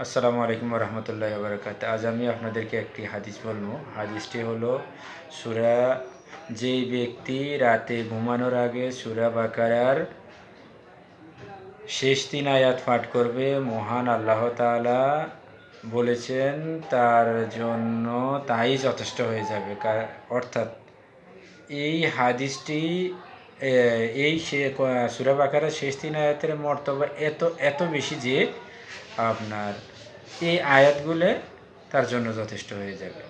আসসালামু আলাইকুম রহমতুল্লাহ বরকাত। আজ আমি আপনাদেরকে একটি হাদিস বলবো। হাদিসটি হলো সূরা যেই ব্যক্তি রাতে ঘুমানোর আগে সূরা বাকারার শেষ 3 আয়াত পাঠ করবে, মহান আল্লাহ তাআলা বলেছেন তার জন্য তাই যথেষ্ট হয়ে যাবে। অর্থাৎ এই হাদিসটি এই সূরা বাকারার শেষ 3 আয়াতের মর্তবা এত বেশি যে আপনার এই আয়াতগুলো তার জন্য যথেষ্ট হয়ে যাবে।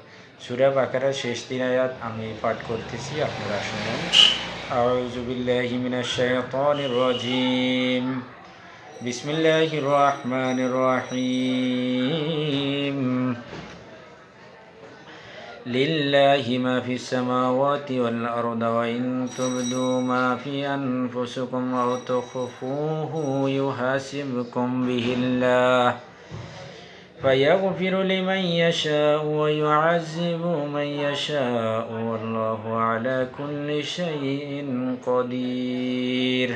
সূরা বাকারার শেষ 3 আয়াত আমি পাঠ করতেছি, আপনারা শুনুন। আউযু বিল্লাহি মিনাশ শাইতানির রাজিম। বিসমিল্লাহির রহমানির রহিম। লিল্লাহি মা ফিস সামাওয়াতি ওয়াল আরদি ওয়া ইন তুবদু মা ফি আনফুসিকুম আও তুখফুহু ইউহাসিবকুম বিহিল্লাহ فيغفر لمن يشاء ويعذب من يشاء والله على كل شيء قدير.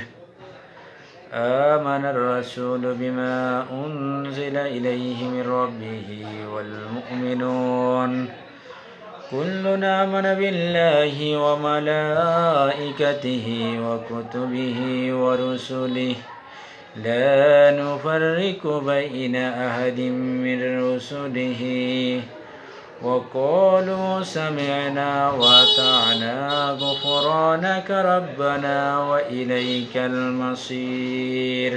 آمن الرسول بما أنزل إليه من ربه والمؤمنون كل آمن بالله وملائكته وكتبه ورسله لا نفرق بين أحد من رسله وقالوا سمعنا وأطعنا غفرانك ربنا وإليك المصير.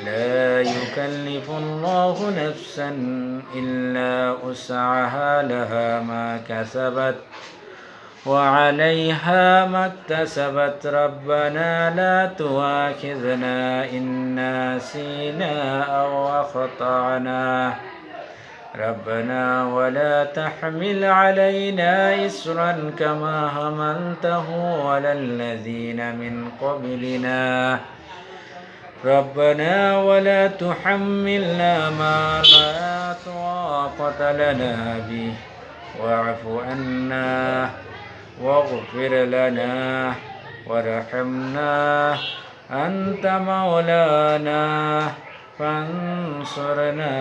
لا يكلف الله نفسا إلا وسعها لها ما كسبت وعليها ما اكتسبت ربنا لا تؤاخذنا إن نسينا أو أخطأنا ربنا ولا تحمل علينا إصرا كما حملته على الذين من قبلنا ربنا ولا تحملنا ما لا طاقة لنا به واعف عنا واغفر لنا وارحمنا أنت مولانا فانصرنا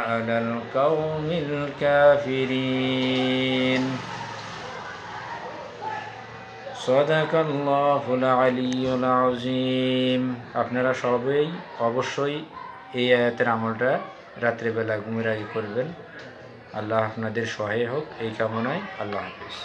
على القوم الكافرين. صدق الله العلي العظيم. আপনারা সবাই অবশ্যই এই আয়াতের আমলটা রাত্রিবেলা ঘুমের আগে করবেন। আল্লাহ আপনাদের সহায় হোক এই কামনায়। আল্লাহ হাফেজ।